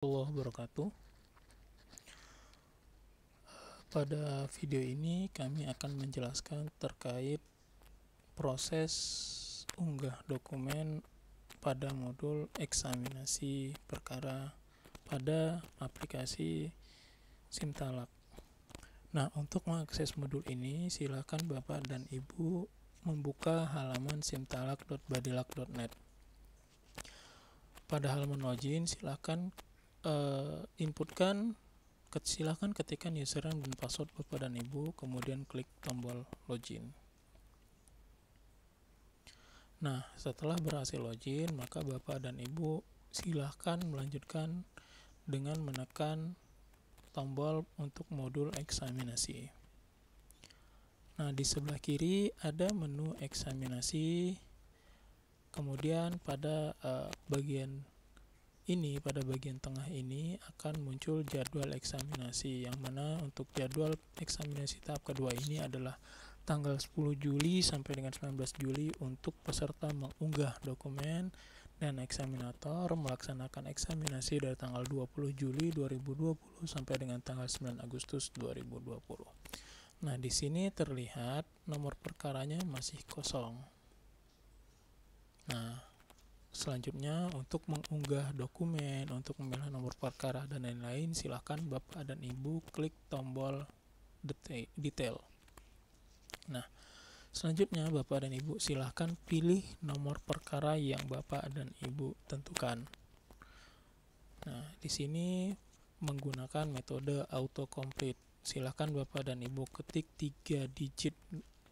Warahmatullahi wabarakatuh. Pada video ini kami akan menjelaskan terkait proses unggah dokumen pada modul eksaminasi perkara pada aplikasi Simtalak. Nah, untuk mengakses modul ini silakan Bapak dan Ibu membuka halaman simtalak.badilak.net. Pada halaman login silakan silakan ketikkan username dan password Bapak dan Ibu, kemudian klik tombol login. Nah, setelah berhasil login, maka Bapak dan Ibu silakan melanjutkan dengan menekan tombol untuk modul eksaminasi. Nah, di sebelah kiri ada menu eksaminasi. Kemudian pada bagian tengah ini akan muncul jadwal eksaminasi, yang mana untuk jadwal eksaminasi tahap kedua ini adalah tanggal 10 Juli sampai dengan 19 Juli untuk peserta mengunggah dokumen, dan eksaminator melaksanakan eksaminasi dari tanggal 20 Juli 2020 sampai dengan tanggal 9 Agustus 2020. Nah, di sini terlihat nomor perkaranya masih kosong. Nah, selanjutnya untuk mengunggah dokumen, untuk memilih nomor perkara dan lain-lain, silakan Bapak dan Ibu klik tombol detail. Nah, selanjutnya Bapak dan Ibu silakan pilih nomor perkara yang Bapak dan Ibu tentukan. Nah, di sini menggunakan metode autocomplete. Silakan Bapak dan Ibu ketik 3 digit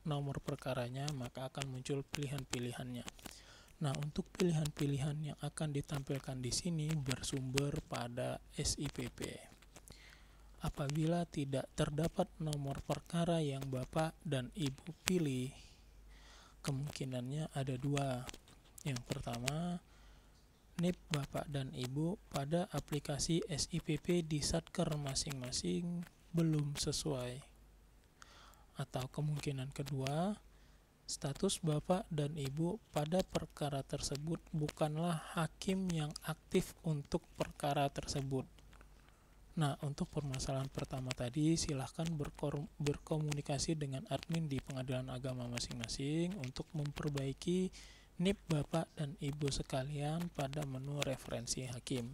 nomor perkaranya, maka akan muncul pilihan-pilihannya. Nah, untuk pilihan-pilihan yang akan ditampilkan di sini bersumber pada SIPP. Apabila tidak terdapat nomor perkara yang Bapak dan Ibu pilih, kemungkinannya ada dua. Yang pertama, NIP Bapak dan Ibu pada aplikasi SIPP di Satker masing-masing belum sesuai. Atau kemungkinan kedua, status Bapak dan Ibu pada perkara tersebut bukanlah hakim yang aktif untuk perkara tersebut. Nah, untuk permasalahan pertama tadi, silahkan berkomunikasi dengan admin di pengadilan agama masing-masing untuk memperbaiki NIP Bapak dan Ibu sekalian pada menu referensi hakim.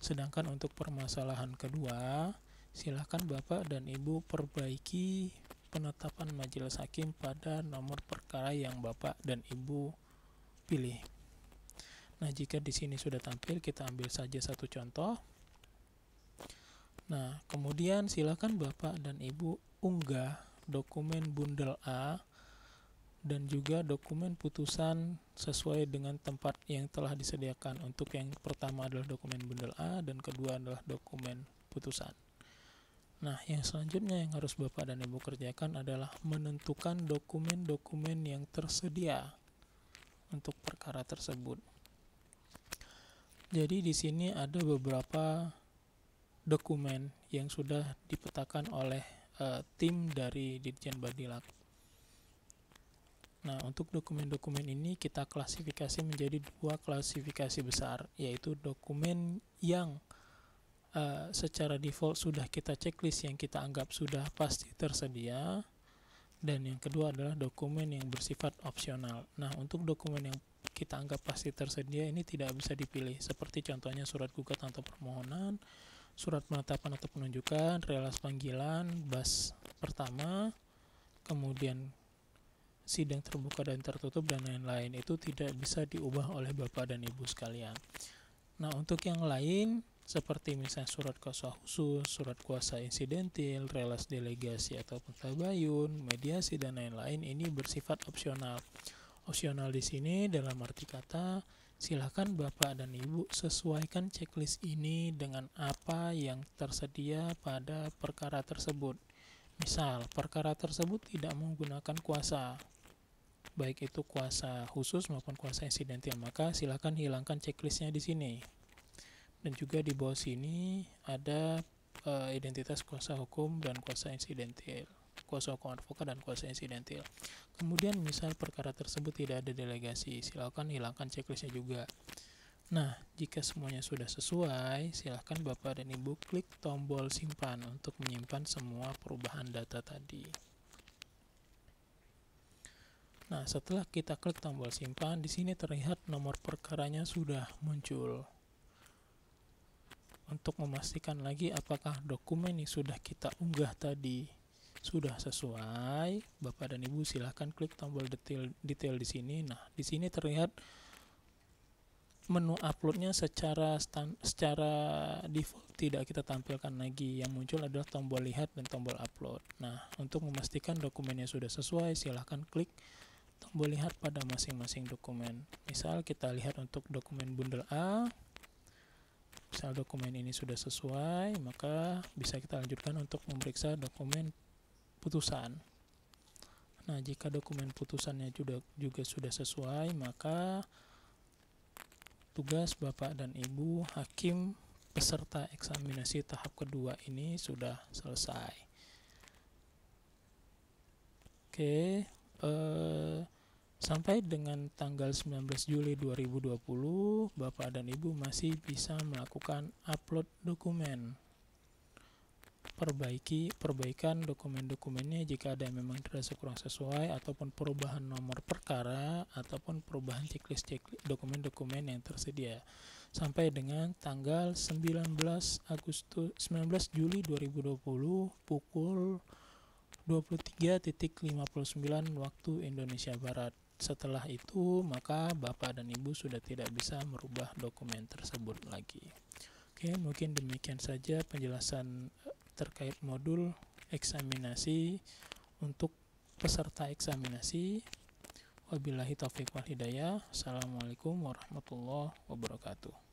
Sedangkan untuk permasalahan kedua, silahkan Bapak dan Ibu perbaiki penetapan majelis hakim pada nomor perkara yang Bapak dan Ibu pilih. Nah, jika di sini sudah tampil, kita ambil saja satu contoh. Nah, kemudian silakan Bapak dan Ibu unggah dokumen bundel A dan juga dokumen putusan sesuai dengan tempat yang telah disediakan. Untuk yang pertama adalah dokumen bundel A dan kedua adalah dokumen putusan. Nah, yang selanjutnya yang harus Bapak dan Ibu kerjakan adalah menentukan dokumen-dokumen yang tersedia untuk perkara tersebut. Jadi di sini ada beberapa dokumen yang sudah dipetakan oleh tim dari Ditjen Badilak. Nah, untuk dokumen-dokumen ini kita klasifikasi menjadi dua klasifikasi besar, yaitu dokumen yang secara default sudah kita checklist, yang kita anggap sudah pasti tersedia, dan yang kedua adalah dokumen yang bersifat opsional. Nah, untuk dokumen yang kita anggap pasti tersedia ini tidak bisa dipilih, seperti contohnya surat gugatan atau permohonan, surat penetapan atau penunjukan, relas panggilan, bas pertama, kemudian sidang terbuka dan tertutup, dan lain-lain. Itu tidak bisa diubah oleh Bapak dan Ibu sekalian. Nah, untuk yang lain seperti misalnya surat kuasa khusus, surat kuasa insidentil, relas delegasi ataupun tabayun, mediasi dan lain-lain, ini bersifat opsional. Opsional di sini dalam arti kata silakan Bapak dan Ibu sesuaikan checklist ini dengan apa yang tersedia pada perkara tersebut. Misal, perkara tersebut tidak menggunakan kuasa, baik itu kuasa khusus maupun kuasa insidentil, maka silakan hilangkan checklistnya di sini. Dan juga di bawah sini ada identitas kuasa hukum dan kuasa insidentil, kuasa hukum advokat dan kuasa insidentil. Kemudian misal perkara tersebut tidak ada delegasi, silakan hilangkan checklistnya juga. Nah, jika semuanya sudah sesuai, silahkan Bapak dan Ibu klik tombol simpan untuk menyimpan semua perubahan data tadi. Nah, setelah kita klik tombol simpan, di sini terlihat nomor perkaranya sudah muncul. Untuk memastikan lagi apakah dokumen yang sudah kita unggah tadi sudah sesuai, Bapak dan Ibu silahkan klik tombol detail di sini. Nah, di sini terlihat menu uploadnya secara default tidak kita tampilkan lagi. Yang muncul adalah tombol lihat dan tombol upload. Nah, untuk memastikan dokumennya sudah sesuai, silahkan klik tombol lihat pada masing-masing dokumen. Misal kita lihat untuk dokumen bundel A, misal dokumen ini sudah sesuai, maka bisa kita lanjutkan untuk memeriksa dokumen putusan. Nah, jika dokumen putusannya juga sudah sesuai, maka tugas Bapak dan Ibu hakim peserta eksaminasi tahap kedua ini sudah selesai. Oke, sampai dengan tanggal 19 Juli 2020, Bapak dan Ibu masih bisa melakukan upload dokumen. Perbaikan dokumen-dokumennya jika ada yang memang dirasa kurang sesuai, ataupun perubahan nomor perkara, ataupun perubahan checklist dokumen-dokumen yang tersedia. Sampai dengan tanggal 19 Juli 2020 pukul 23.59 waktu Indonesia Barat. Setelah itu, maka Bapak dan Ibu sudah tidak bisa merubah dokumen tersebut lagi. Oke, mungkin demikian saja penjelasan terkait modul eksaminasi untuk peserta eksaminasi. Wabillahi taufiq wal hidayah. Assalamualaikum warahmatullahi wabarakatuh.